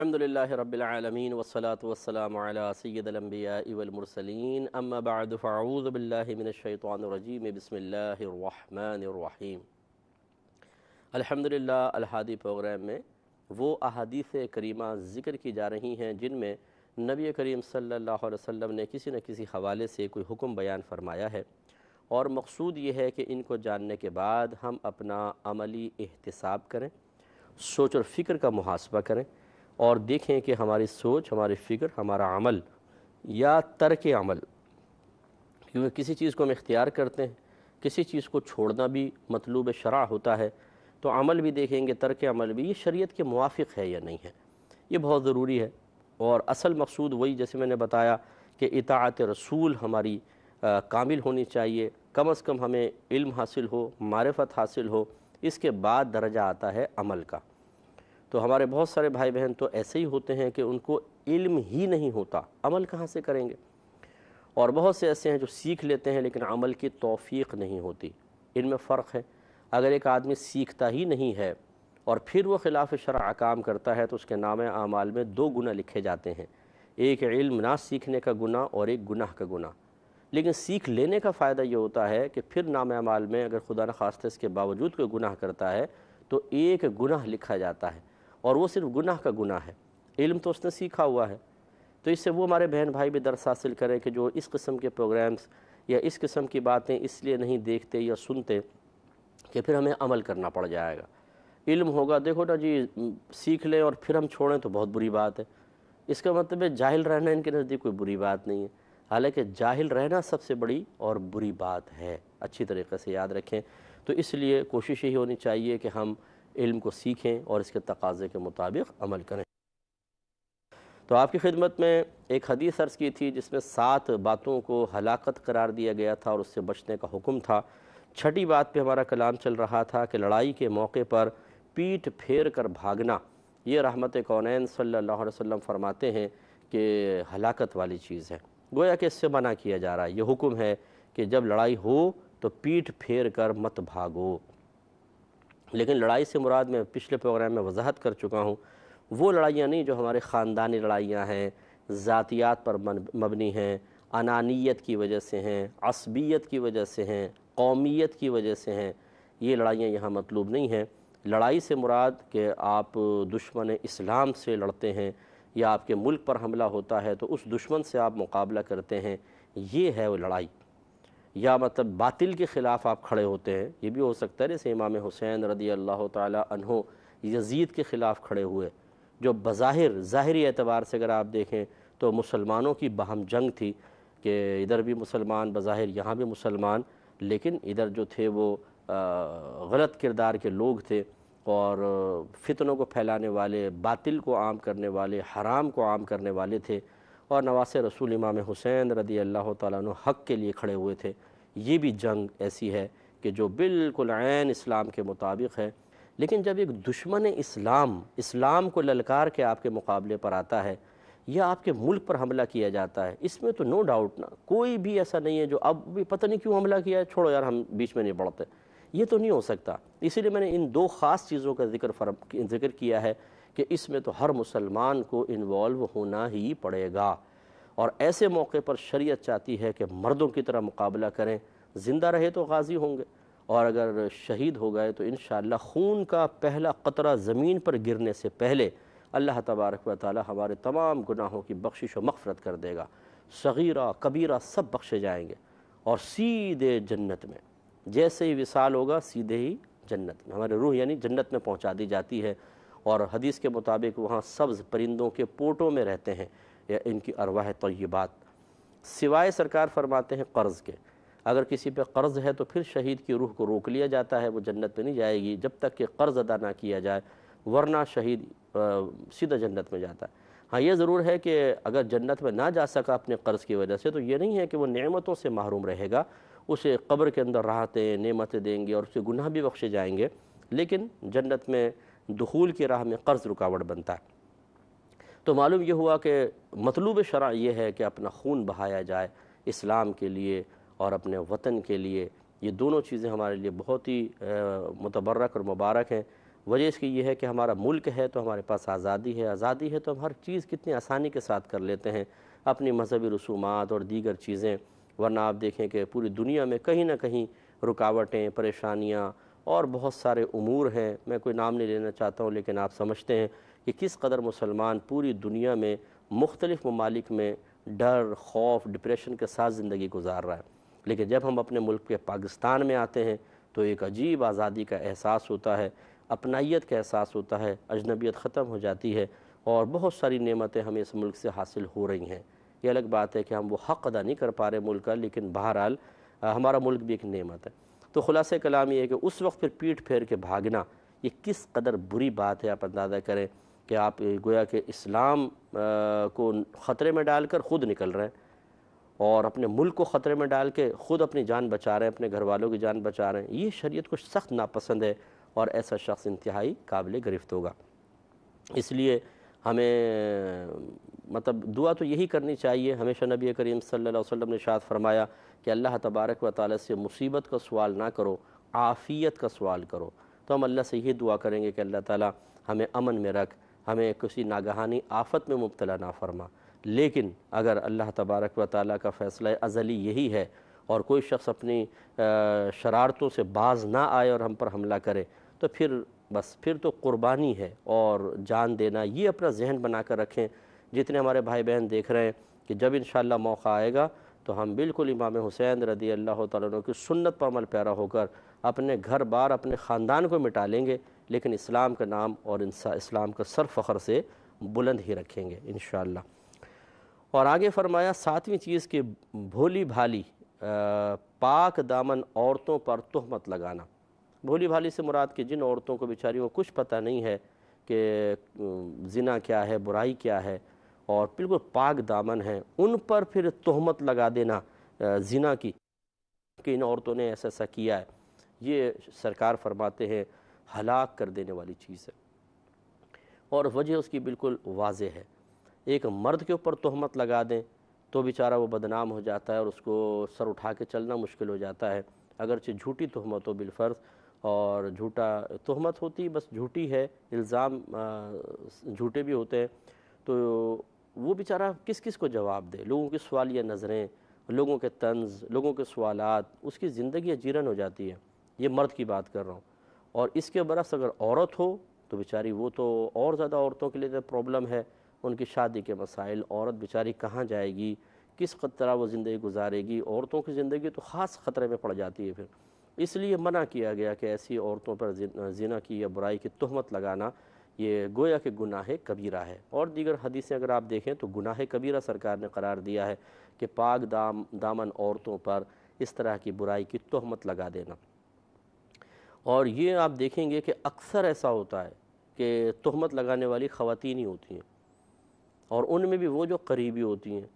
الحمدللہ رب العالمین والصلاة والسلام علی سید الانبیاء والمرسلین اما بعد فاعوذ باللہ من الشیطان الرجیم بسم اللہ الرحمن الرحیم۔ الحمدللہ الہادی پروگرام میں وہ احادیث کریمہ ذکر کی جا رہی ہیں جن میں نبی کریم صلی اللہ علیہ وسلم نے کسی نہ کسی حوالے سے کوئی حکم بیان فرمایا ہے، اور مقصود یہ ہے کہ ان کو جاننے کے بعد ہم اپنا عملی احتساب کریں، سوچ اور فکر کا محاسبہ کریں اور دیکھیں کہ ہماری سوچ، ہماری فکر، ہمارا عمل یا ترک عمل، کیونکہ کسی چیز کو ہم اختیار کرتے ہیں، کسی چیز کو چھوڑنا بھی مطلوب شرع ہوتا ہے، تو عمل بھی دیکھیں گے، ترک عمل بھی، یہ شریعت کے موافق ہے یا نہیں ہے، یہ بہت ضروری ہے۔ اور اصل مقصود وہی جیسے میں نے بتایا کہ اطاعت رسول ہماری کامل ہونی چاہیے، کم از کم ہمیں علم حاصل ہو، معرفت حاصل ہو، اس کے بعد درجہ آتا ہے عمل کا۔ تو ہمارے بہت سارے بھائی بہن تو ایسے ہی ہوتے ہیں کہ ان کو علم ہی نہیں ہوتا، عمل کہاں سے کریں گے، اور بہت سے ایسے ہیں جو سیکھ لیتے ہیں لیکن عمل کی توفیق نہیں ہوتی۔ ان میں فرق ہے، اگر ایک آدمی سیکھتا ہی نہیں ہے اور پھر وہ خلاف شرع کام کرتا ہے تو اس کے نام اعمال میں 2 گناہ لکھے جاتے ہیں، ایک علم نہ سیکھنے کا گناہ اور ایک گناہ کا گناہ۔ لیکن سیکھ لینے کا فائدہ یہ ہوتا ہے کہ پھر نام اعمال میں اگر خدا نخواستہ اس کے باوجود کوئی گناہ کرتا ہے تو ایک گناہ لکھا جاتا ہے، اور وہ صرف گناہ کا گناہ ہے، علم تو اس نے سیکھا ہوا ہے۔ تو اس سے وہ ہمارے بہن بھائی بھی درس حاصل کریں کہ جو اس قسم کے پروگرامز یا اس قسم کی باتیں اس لیے نہیں دیکھتے یا سنتے کہ پھر ہمیں عمل کرنا پڑ جائے گا۔ علم ہوگا، دیکھو نا جی، سیکھ لیں اور پھر ہم چھوڑیں تو بہت بری بات ہے، اس کا مطلب ہے جاہل رہنا ان کے نزدیک کوئی بری بات نہیں ہے، حالانکہ جاہل رہنا سب سے بڑی اور بری بات ہے، اچھی طریقے سے یاد رکھیں۔ تو اس لیے کوشش یہی ہونی چاہیے کہ ہم علم کو سیکھیں اور اس کے تقاضے کے مطابق عمل کریں۔ تو آپ کی خدمت میں ایک حدیث عرض کی تھی جس میں 7 باتوں کو ہلاکت قرار دیا گیا تھا اور اس سے بچنے کا حکم تھا۔ 6ٹھی بات پہ ہمارا کلام چل رہا تھا کہ لڑائی کے موقع پر پیٹھ پھیر کر بھاگنا، یہ رحمت کونین صلی اللہ علیہ وسلم فرماتے ہیں کہ ہلاکت والی چیز ہے، گویا کہ اس سے منع کیا جا رہا ہے۔ یہ حکم ہے کہ جب لڑائی ہو تو پیٹھ پھیر کر مت بھاگو۔ لیکن لڑائی سے مراد میں پچھلے پروگرام میں وضاحت کر چکا ہوں، وہ لڑائیاں نہیں جو ہمارے خاندانی لڑائیاں ہیں، ذاتیات پر مبنی ہیں، انانیت کی وجہ سے ہیں، عصبیت کی وجہ سے ہیں، قومیت کی وجہ سے ہیں، یہ لڑائیاں یہاں مطلوب نہیں ہیں۔ لڑائی سے مراد کہ آپ دشمن اسلام سے لڑتے ہیں یا آپ کے ملک پر حملہ ہوتا ہے تو اس دشمن سے آپ مقابلہ کرتے ہیں، یہ ہے وہ لڑائی، یا مطلب باطل کے خلاف آپ کھڑے ہوتے ہیں، یہ بھی ہو سکتا ہے جیسے امام حسین رضی اللہ تعالی عنہ یزید کے خلاف کھڑے ہوئے، جو بظاہر ظاہری اعتبار سے اگر آپ دیکھیں تو مسلمانوں کی باہم جنگ تھی کہ ادھر بھی مسلمان بظاہر، یہاں بھی مسلمان، لیکن ادھر جو تھے وہ غلط کردار کے لوگ تھے اور فتنوں کو پھیلانے والے، باطل کو عام کرنے والے، حرام کو عام کرنے والے تھے، اور نواسِ رسول امام حسین رضی اللہ تعالیٰ عنہ حق کے لیے کھڑے ہوئے تھے۔ یہ بھی جنگ ایسی ہے کہ جو بالکل عین اسلام کے مطابق ہے، لیکن جب ایک دشمن اسلام کو للکار کے آپ کے مقابلے پر آتا ہے یا آپ کے ملک پر حملہ کیا جاتا ہے، اس میں تو نو ڈاؤٹ نا، کوئی بھی ایسا نہیں ہے جو اب بھی پتہ نہیں کیوں حملہ کیا ہے، چھوڑو یار ہم بیچ میں نہیں پڑتے، یہ تو نہیں ہو سکتا۔ اسی لیے میں نے ان 2 خاص چیزوں کا ذکر کیا ہے کہ اس میں تو ہر مسلمان کو انوالو ہونا ہی پڑے گا، اور ایسے موقع پر شریعت چاہتی ہے کہ مردوں کی طرح مقابلہ کریں، زندہ رہے تو غازی ہوں گے، اور اگر شہید ہو گئے تو انشاءاللہ خون کا پہلا قطرہ زمین پر گرنے سے پہلے اللہ تبارک و تعالی ہمارے تمام گناہوں کی بخشش و مغفرت کر دے گا، صغیرہ کبیرہ سب بخشے جائیں گے، اور سیدھے جنت میں، جیسے ہی وصال ہوگا سیدھے ہی جنت میں، ہمارے روح یعنی جنت میں پہنچا دی جاتی ہے، اور حدیث کے مطابق وہاں سبز پرندوں کے پوٹوں میں رہتے ہیں یا ان کی ارواح طیبات، سوائے سرکار فرماتے ہیں قرض کے، اگر کسی پہ قرض ہے تو پھر شہید کی روح کو روک لیا جاتا ہے، وہ جنت میں نہیں جائے گی جب تک کہ قرض ادا نہ کیا جائے، ورنہ شہید سیدھا جنت میں جاتا ہے۔ ہاں یہ ضرور ہے کہ اگر جنت میں نہ جا سکا اپنے قرض کی وجہ سے تو یہ نہیں ہے کہ وہ نعمتوں سے محروم رہے گا، اسے قبر کے اندر راحتیں نعمتیں دیں گے اور اسے گناہ بھی بخشے جائیں گے، لیکن جنت میں دخول کی راہ میں قرض رکاوٹ بنتا ہے۔ تو معلوم یہ ہوا کہ مطلوب شرع یہ ہے کہ اپنا خون بہایا جائے اسلام کے لیے اور اپنے وطن کے لیے، یہ دونوں چیزیں ہمارے لیے بہت ہی متبرک اور مبارک ہیں۔ وجہ اس کی یہ ہے کہ ہمارا ملک ہے تو ہمارے پاس آزادی ہے تو ہم ہر چیز کتنی آسانی کے ساتھ کر لیتے ہیں، اپنی مذہبی رسومات اور دیگر چیزیں، ورنہ آپ دیکھیں کہ پوری دنیا میں کہیں نہ کہیں رکاوٹیں، پریشانیاں اور بہت سارے امور ہیں، میں کوئی نام نہیں لینا چاہتا ہوں، لیکن آپ سمجھتے ہیں کہ کس قدر مسلمان پوری دنیا میں مختلف ممالک میں ڈر، خوف، ڈپریشن کے ساتھ زندگی گزار رہا ہے، لیکن جب ہم اپنے ملک کے پاکستان میں آتے ہیں تو ایک عجیب آزادی کا احساس ہوتا ہے، اپنائیت کا احساس ہوتا ہے، اجنبیت ختم ہو جاتی ہے اور بہت ساری نعمتیں ہمیں اس ملک سے حاصل ہو رہی ہیں۔ یہ الگ بات ہے کہ ہم وہ حق ادا نہیں کر پا رہے ملک کا، لیکن بہرحال ہمارا ملک بھی ایک نعمت ہے۔ تو خلاصہ کلام یہ ہے کہ اس وقت پھر پیٹھ پھیر کے بھاگنا یہ کس قدر بری بات ہے، آپ اندازہ کریں کہ آپ گویا کہ اسلام کو خطرے میں ڈال کر خود نکل رہے ہیں اور اپنے ملک کو خطرے میں ڈال کے خود اپنی جان بچا رہے ہیں، اپنے گھر والوں کی جان بچا رہے ہیں۔ یہ شریعت کو سخت ناپسند ہے اور ایسا شخص انتہائی قابل گرفت ہوگا۔ اس لیے ہمیں مطلب دعا تو یہی کرنی چاہیے، ہمیشہ نبی کریم صلی اللہ علیہ وسلم نے ارشاد فرمایا کہ اللہ تبارک و تعالیٰ سے مصیبت کا سوال نہ کرو، عافیت کا سوال کرو۔ تو ہم اللہ سے یہ دعا کریں گے کہ اللہ تعالیٰ ہمیں امن میں رکھ، ہمیں کسی ناگہانی آفت میں مبتلا نہ فرما۔ لیکن اگر اللہ تبارک و تعالیٰ کا فیصلہ ازلی یہی ہے اور کوئی شخص اپنی شرارتوں سے باز نہ آئے اور ہم پر حملہ کرے تو پھر تو قربانی ہے اور جان دینا۔ یہ اپنا ذہن بنا کر رکھیں، جتنے ہمارے بھائی بہن دیکھ رہے ہیں کہ جب انشاءاللہ موقع آئے گا تو ہم بالکل امام حسین رضی اللہ تعالیٰ عنہ کی سنت پر عمل پیرا ہو کر اپنے گھر بار، اپنے خاندان کو مٹا لیں گے، لیکن اسلام کا نام اور اسلام کا سر فخر سے بلند ہی رکھیں گے انشاءاللہ۔ اور آگے فرمایا 7ویں چیز کہ بھولی بھالی پاک دامن عورتوں پر تہمت لگانا۔ بھولی بھالی سے مراد کہ جن عورتوں کو بیچاریوں کو کچھ پتہ نہیں ہے کہ زنا کیا ہے، برائی کیا ہے، اور بالکل پاک دامن ہیں، ان پر پھر تہمت لگا دینا زنا کی کہ ان عورتوں نے ایسا ایسا کیا ہے، یہ سرکار فرماتے ہیں ہلاک کر دینے والی چیز ہے، اور وجہ اس کی بالکل واضح ہے۔ ایک مرد کے اوپر تہمت لگا دیں تو بیچارہ وہ بدنام ہو جاتا ہے اور اس کو سر اٹھا کے چلنا مشکل ہو جاتا ہے، اگرچہ جھوٹی تہمت ہو بالفرض، اور جھوٹا تہمت ہوتی بس جھوٹی ہے، الزام جھوٹے بھی ہوتے ہیں، تو وہ بیچارہ کس کو جواب دے؟ لوگوں کی سوالیہ نظریں، لوگوں کے طنز، لوگوں کے سوالات، اس کی زندگی اجیرن ہو جاتی ہے۔ یہ مرد کی بات کر رہا ہوں، اور اس کے برعکس اگر عورت ہو تو بیچاری وہ تو اور زیادہ عورتوں کے لیے پرابلم ہے، ان کی شادی کے مسائل، عورت بیچاری کہاں جائے گی، کس طرح وہ زندگی گزارے گی، عورتوں کی زندگی تو خاص خطرے میں پڑ جاتی ہے پھر۔ اس لیے منع کیا گیا کہ ایسی عورتوں پر زنا کی یا برائی کی تہمت لگانا یہ گویا کہ گناہ کبیرہ ہے، اور دیگر حدیثیں اگر آپ دیکھیں تو گناہ کبیرہ سرکار نے قرار دیا ہے کہ پاک دامن عورتوں پر اس طرح کی برائی کی تہمت لگا دینا۔ اور یہ آپ دیکھیں گے کہ اکثر ایسا ہوتا ہے کہ تہمت لگانے والی خواتین ہی ہوتی ہیں، اور ان میں بھی وہ جو قریبی ہوتی ہیں،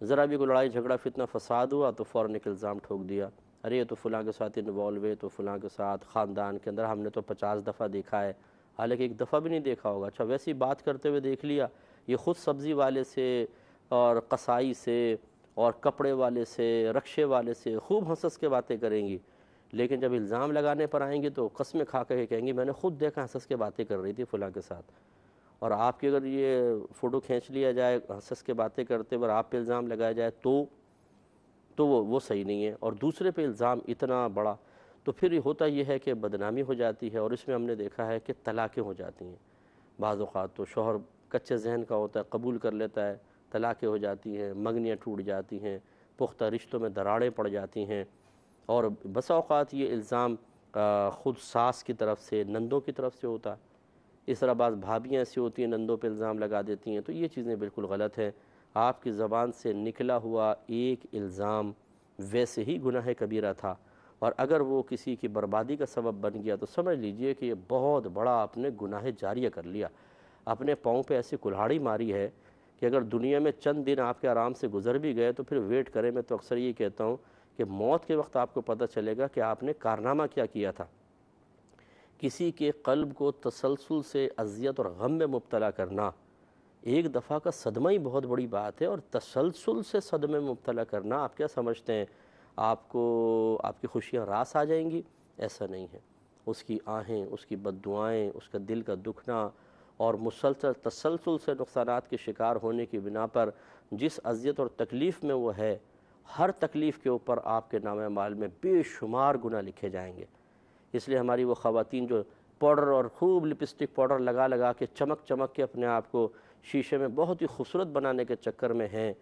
ذرا بھی کوئی لڑائی جھگڑا فتنہ فساد ہوا تو فوراً ایک الزام ٹھوک دیا، ارے یہ تو فلاں کے ساتھ انوالو ہے، تو فلاں کے ساتھ خاندان کے اندر ہم نے تو 50 دفعہ دیکھا ہے، حالانکہ ایک دفعہ بھی نہیں دیکھا ہوگا، اچھا ویسی بات کرتے ہوئے دیکھ لیا، یہ خود سبزی والے سے اور قصائی سے اور کپڑے والے سے، رکشے والے سے خوب ہنس کے باتیں کریں گی، لیکن جب الزام لگانے پر آئیں گے تو قسمیں کھا کے کہیں گی میں نے خود دیکھا ہنس کے باتیں کر رہی تھی فلاں کے ساتھ۔ اور آپ کی اگر یہ فوٹو کھینچ لیا جائے ہنس کے باتیں کرتے اور آپ پہ الزام لگایا جائے تو وہ صحیح نہیں ہے، اور دوسرے پہ الزام اتنا بڑا، تو پھر ہوتا یہ ہے کہ بدنامی ہو جاتی ہے، اور اس میں ہم نے دیکھا ہے کہ طلاقیں ہو جاتی ہیں۔ بعض اوقات تو شوہر کچے ذہن کا ہوتا ہے، قبول کر لیتا ہے، طلاقیں ہو جاتی ہیں، منگنیاں ٹوٹ جاتی ہیں، پختہ رشتوں میں دراڑیں پڑ جاتی ہیں، اور بسا اوقات یہ الزام خود ساس کی طرف سے، نندوں کی طرف سے ہوتا ہے، اس طرح بعض بھابیاں ایسی ہوتی ہیں نندوں پہ الزام لگا دیتی ہیں، تو یہ چیزیں بالکل غلط ہیں۔ آپ کی زبان سے نکلا ہوا ایک الزام ویسے ہی گناہ کبیرہ تھا، اور اگر وہ کسی کی بربادی کا سبب بن گیا تو سمجھ لیجئے کہ یہ بہت بڑا آپ نے گناہ جاریہ کر لیا، اپنے پاؤں پہ ایسی کلہاڑی ماری ہے کہ اگر دنیا میں چند دن آپ کے آرام سے گزر بھی گئے تو پھر ویٹ کریں۔ میں تو اکثر یہ کہتا ہوں کہ موت کے وقت آپ کو پتہ چلے گا کہ آپ نے کارنامہ کیا کیا تھا۔ کسی کے قلب کو تسلسل سے اذیت اور غم میں مبتلا کرنا ایک دفعہ کا صدمہ ہی بہت بڑی بات ہے، اور تسلسل سے صدمے میں مبتلا کرنا آپ کیا سمجھتے ہیں آپ کو آپ کی خوشیاں راس آ جائیں گی؟ ایسا نہیں ہے۔ اس کی آہیں، اس کی بد دعائیں، اس کا دل کا دکھنا اور مسلسل تسلسل سے نقصانات کے شکار ہونے کی بنا پر جس اذیت اور تکلیف میں وہ ہے، ہر تکلیف کے اوپر آپ کے نامہ اعمال میں بے شمار گناہ لکھے جائیں گے۔ اس لیے ہماری وہ خواتین جو پاؤڈر اور خوب لپسٹک پاؤڈر لگا لگا کے چمک چمک کے اپنے آپ کو شیشے میں بہت ہی خوبصورت بنانے کے چکر میں ہیں،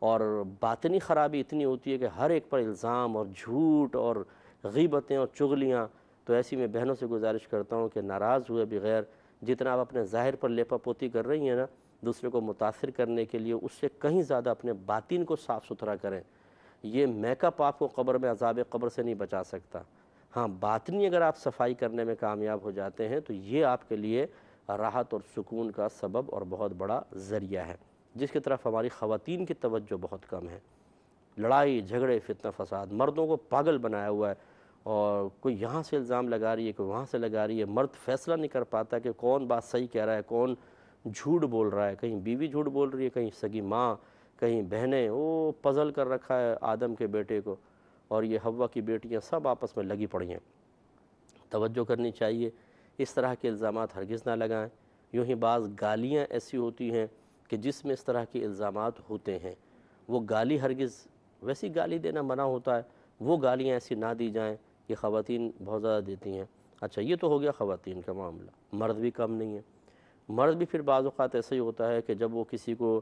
اور باطنی خرابی اتنی ہوتی ہے کہ ہر ایک پر الزام اور جھوٹ اور غیبتیں اور چغلیاں، تو ایسی میں بہنوں سے گزارش کرتا ہوں کہ ناراض ہوئے بغیر جتنا آپ اپنے ظاہر پر لیپا پوتی کر رہی ہیں نا دوسرے کو متاثر کرنے کے لیے، اس سے کہیں زیادہ اپنے باطن کو صاف ستھرا کریں۔ یہ میک اپ آپ کو قبر میں عذاب قبر سے نہیں بچا سکتا، ہاں باطنی اگر آپ صفائی کرنے میں کامیاب ہو جاتے ہیں تو یہ آپ کے لیے راحت اور سکون کا سبب اور بہت بڑا ذریعہ ہے، جس کی طرف ہماری خواتین کی توجہ بہت کم ہے۔ لڑائی جھگڑے فتنہ فساد مردوں کو پاگل بنایا ہوا ہے، اور کوئی یہاں سے الزام لگا رہی ہے، کوئی وہاں سے لگا رہی ہے، مرد فیصلہ نہیں کر پاتا کہ کون بات صحیح کہہ رہا ہے کون جھوٹ بول رہا ہے، کہیں بیوی جھوٹ بول رہی ہے، کہیں سگی ماں، کہیں بہنیں، وہ پزل کر رکھا ہے آدم کے بیٹے کو، اور یہ حوا کی بیٹیاں سب آپس میں لگی پڑی ہیں۔ توجہ کرنی چاہیے، اس طرح کے الزامات ہرگز نہ لگائیں۔ یوں ہی بعض گالیاں ایسی ہوتی ہیں کہ جس میں اس طرح کے الزامات ہوتے ہیں، وہ گالی ہرگز، ویسی گالی دینا منع ہوتا ہے، وہ گالیاں ایسی نہ دی جائیں، یہ خواتین بہت زیادہ دیتی ہیں۔ اچھا یہ تو ہو گیا خواتین کا معاملہ، مرد بھی کم نہیں ہے۔ مرد بھی پھر بعض اوقات ایسا ہی ہوتا ہے کہ جب وہ کسی کو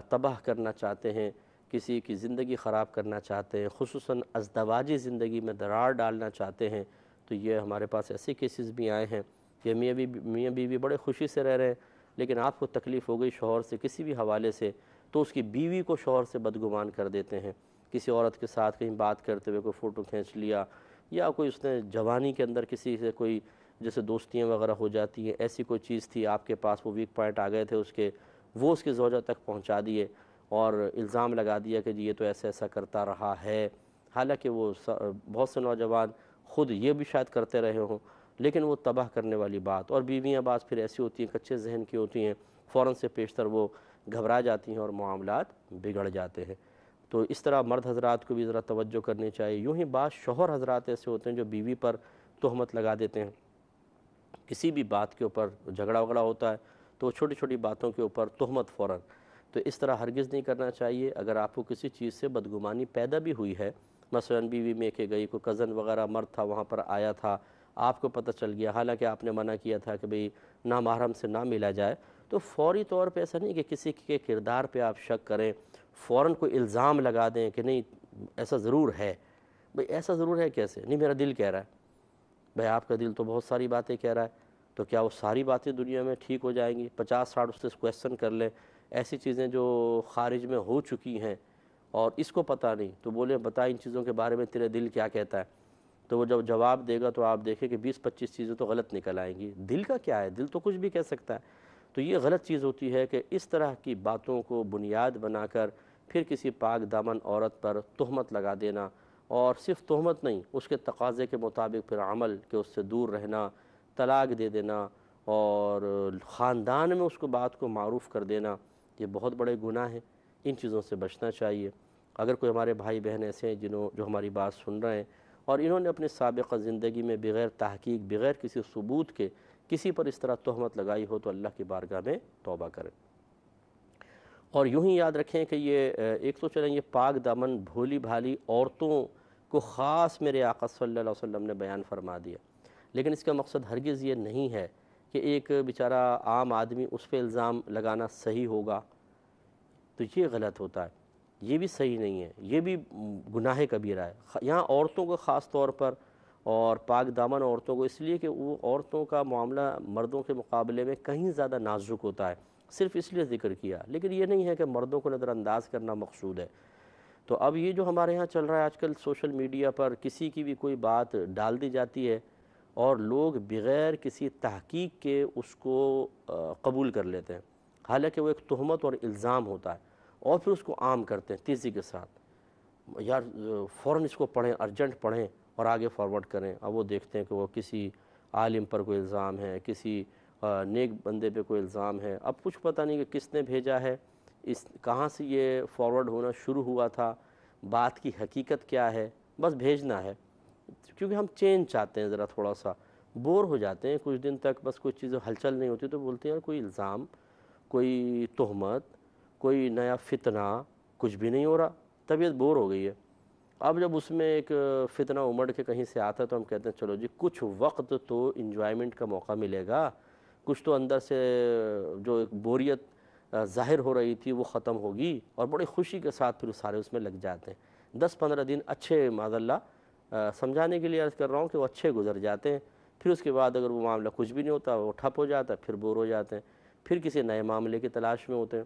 تباہ کرنا چاہتے ہیں، کسی کی زندگی خراب کرنا چاہتے ہیں، خصوصاً ازدواجی زندگی میں درار ڈالنا چاہتے ہیں، تو یہ ہمارے پاس ایسے کیسز بھی آئے ہیں کہ میاں بیوی بڑے خوشی سے رہ رہے ہیں، لیکن آپ کو تکلیف ہو گئی شوہر سے کسی بھی حوالے سے، تو اس کی بیوی کو شوہر سے بدگمان کر دیتے ہیں، کسی عورت کے ساتھ کہیں بات کرتے ہوئے کوئی فوٹو کھینچ لیا، یا کوئی اس نے جوانی کے اندر کسی سے کوئی جیسے دوستیاں وغیرہ ہو جاتی ہیں، ایسی کوئی چیز تھی آپ کے پاس، وہ ویک پوائنٹ آ گئے تھے اس کے، وہ اس کی زوجہ تک پہنچا دیے اور الزام لگا دیا کہ جی یہ تو ایسا ایسا کرتا رہا ہے، حالانکہ وہ بہت سے نوجوان خود یہ بھی شاید کرتے رہے ہوں، لیکن وہ تباہ کرنے والی بات۔ اور بیویاں بعض پھر ایسی ہوتی ہیں، کچے ذہن کی ہوتی ہیں، فوراً سے پیشتر وہ گھبرا جاتی ہیں اور معاملات بگڑ جاتے ہیں۔ تو اس طرح مرد حضرات کو بھی ذرا توجہ کرنی چاہیے۔ یوں ہی بعض شوہر حضرات ایسے ہوتے ہیں جو بیوی پر تہمت لگا دیتے ہیں، کسی بھی بات کے اوپر جھگڑا وگڑا ہوتا ہے تو چھوٹی چھوٹی باتوں کے اوپر تہمت فوراً، تو اس طرح ہرگز نہیں کرنا چاہیے۔ اگر آپ کو کسی چیز سے بدگمانی پیدا بھی ہوئی ہے، مثلاً بیوی میں کہ گئی، کوئی کزن وغیرہ مرد تھا وہاں پر آیا تھا، آپ کو پتہ چل گیا، حالانکہ آپ نے منع کیا تھا کہ بھئی نامحرم سے نہ ملا جائے، تو فوری طور پہ ایسا نہیں کہ کسی کے کردار پہ آپ شک کریں، فوراً کوئی الزام لگا دیں کہ نہیں ایسا ضرور ہے۔ بھئی ایسا ضرور ہے کیسے؟ نہیں میرا دل کہہ رہا ہے۔ بھئی آپ کا دل تو بہت ساری باتیں کہہ رہا ہے، تو کیا وہ ساری باتیں دنیا میں ٹھیک ہو جائیں گی؟ 50-60 اس سے کویسچن کر لیں، ایسی چیزیں جو خارج میں ہو چکی ہیں اور اس کو پتہ نہیں، تو بولے بتا ان چیزوں کے بارے میں تیرے دل کیا کہتا ہے، تو وہ جب جواب دے گا تو آپ دیکھیں کہ 20-25 چیزیں تو غلط نکل آئیں گی۔ دل کا کیا ہے؟ دل تو کچھ بھی کہہ سکتا ہے۔ تو یہ غلط چیز ہوتی ہے کہ اس طرح کی باتوں کو بنیاد بنا کر پھر کسی پاک دامن عورت پر تہمت لگا دینا، اور صرف تہمت نہیں، اس کے تقاضے کے مطابق پھر عمل کہ اس سے دور رہنا، طلاق دے دینا، اور خاندان میں اس کو بات کو معروف کر دینا، یہ بہت بڑے گناہ ہیں، ان چیزوں سے بچنا چاہیے۔ اگر کوئی ہمارے بھائی بہن ایسے ہیں جو ہماری بات سن رہے ہیں اور انہوں نے اپنی سابقہ زندگی میں بغیر تحقیق، بغیر کسی ثبوت کے کسی پر اس طرح تہمت لگائی ہو، تو اللہ کی بارگاہ میں توبہ کریں۔ اور یوں ہی یاد رکھیں کہ یہ ایک تو چلیں یہ پاک دامن بھولی بھالی عورتوں کو خاص میرے آقا صلی اللہ علیہ وسلم نے بیان فرما دیا، لیکن اس کا مقصد ہرگز یہ نہیں ہے کہ ایک بیچارہ عام آدمی اس پہ الزام لگانا صحیح ہوگا، تو یہ غلط ہوتا ہے، یہ بھی صحیح نہیں ہے، یہ بھی گناہ کبیرہ ہے۔ یہاں عورتوں کو خاص طور پر، اور پاک دامن عورتوں کو اس لیے کہ وہ عورتوں کا معاملہ مردوں کے مقابلے میں کہیں زیادہ نازک ہوتا ہے، صرف اس لیے ذکر کیا، لیکن یہ نہیں ہے کہ مردوں کو نظر انداز کرنا مقصود ہے۔ تو اب یہ جو ہمارے ہاں چل رہا ہے آج کل سوشل میڈیا پر، کسی کی بھی کوئی بات ڈال دی جاتی ہے اور لوگ بغیر کسی تحقیق کے اس کو قبول کر لیتے ہیں، حالانکہ وہ ایک تہمت اور الزام ہوتا ہے، اور پھر اس کو عام کرتے ہیں تیزی کے ساتھ، یار فوراً اس کو پڑھیں، ارجنٹ پڑھیں اور آگے فارورڈ کریں۔ اب وہ دیکھتے ہیں کہ وہ کسی عالم پر کوئی الزام ہے، کسی نیک بندے پہ کوئی الزام ہے، اب کچھ پتہ نہیں کہ کس نے بھیجا ہے، کہاں سے یہ فارورڈ ہونا شروع ہوا تھا، بات کی حقیقت کیا ہے، بس بھیجنا ہے، کیونکہ ہم چینج چاہتے ہیں ذرا تھوڑا سا، بور ہو جاتے ہیں کچھ دن تک، بس کچھ چیزیں ہلچل نہیں ہوتی تو بولتے ہیں یار کوئی الزام، کوئی تہمت، کوئی نیا فتنہ، کچھ بھی نہیں ہو رہا، طبیعت بور ہو گئی ہے۔ اب جب اس میں ایک فتنہ امڑ کے کہیں سے آتا ہے تو ہم کہتے ہیں چلو جی کچھ وقت تو انجوائمنٹ کا موقع ملے گا، کچھ تو اندر سے جو ایک بوریت ظاہر ہو رہی تھی وہ ختم ہوگی، اور بڑی خوشی کے ساتھ پھر سارے اس میں لگ جاتے ہیں۔ 10-15 دن اچھے، معاذ اللہ سمجھانے کے لیے عرض کر رہا ہوں کہ وہ اچھے گزر جاتے ہیں، پھر اس کے بعد اگر وہ معاملہ کچھ بھی نہیں ہوتا وہ ٹھپ ہو جاتا ہے، پھر بور ہو جاتے ہیں، پھر کسی نئے معاملے کی تلاش میں ہوتے ہیں۔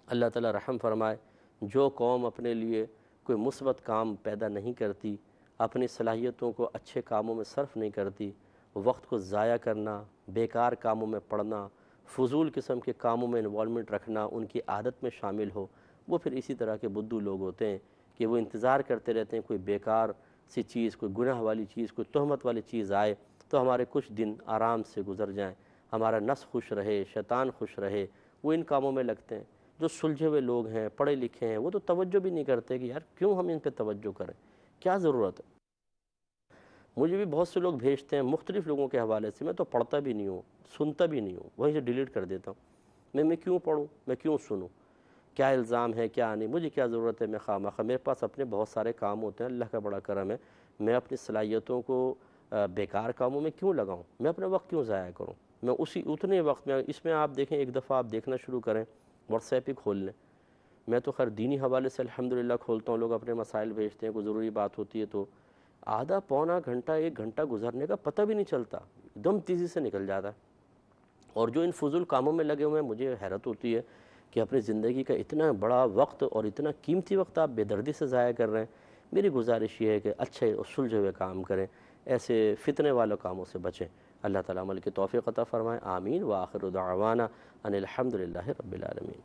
اللہ تعالیٰ رحم فرمائے، جو قوم اپنے لیے کوئی مثبت کام پیدا نہیں کرتی، اپنی صلاحیتوں کو اچھے کاموں میں صرف نہیں کرتی، وقت کو ضائع کرنا، بیکار کاموں میں پڑنا، فضول قسم کے کاموں میں انوالومنٹ رکھنا ان کی عادت میں شامل ہو، وہ پھر اسی طرح کے بدو لوگ ہوتے ہیں کہ وہ انتظار کرتے رہتے ہیں کوئی بیکار سی چیز، کوئی گناہ والی چیز، کوئی تہمت والی چیز آئے تو ہمارے کچھ دن آرام سے گزر جائیں، ہمارا نفس خوش رہے، شیطان خوش رہے، وہ ان کاموں میں لگتے ہیں۔ جو سلجھے ہوئے لوگ ہیں، پڑھے لکھے ہیں، وہ تو توجہ بھی نہیں کرتے کہ یار کیوں ہم ان پہ توجہ کریں، کیا ضرورت ہے۔ مجھے بھی بہت سے لوگ بھیجتے ہیں مختلف لوگوں کے حوالے سے، میں تو پڑھتا بھی نہیں ہوں، سنتا بھی نہیں ہوں، وہیں سے ڈیلیٹ کر دیتا ہوں۔ میں کیوں پڑھوں، میں کیوں سنوں، کیا الزام ہے کیا نہیں، مجھے کیا ضرورت ہے، میں خواہ میرے پاس اپنے بہت سارے کام ہوتے ہیں، اللہ کا بڑا کرم ہے، میں اپنی صلاحیتوں کو بیکار کاموں میں کیوں لگاؤں، میں اپنا وقت کیوں ضائع کروں۔ میں اتنے وقت میں، اس میں آپ دیکھیں ایک دفعہ آپ دیکھنا شروع کریں، واٹس ایپ ہی کھول لیں، میں تو خیر دینی حوالے سے الحمدللہ کھولتا ہوں، لوگ اپنے مسائل بھیجتے ہیں، کوئی ضروری بات ہوتی ہے تو آدھا پونا گھنٹہ 1 گھنٹہ گزرنے کا پتہ بھی نہیں چلتا، ایک دم تیزی سے نکل جاتا ہے۔ اور جو ان فضول کاموں میں لگے ہوئے ہیں، مجھے حیرت ہوتی ہے کہ اپنی زندگی کا اتنا بڑا وقت اور اتنا قیمتی وقت آپ بے دردی سے ضائع کر رہے ہیں۔ میری گزارش یہ ہے کہ اچھے اور سلجھے ہوئے کام کریں، ایسے فتنے والوں کاموں سے بچیں۔ اللہ تعالیٰ عمل کی توفیق عطا فرمائے، آمین۔ وآخر دعوانا ان الحمدللہ رب العالمین۔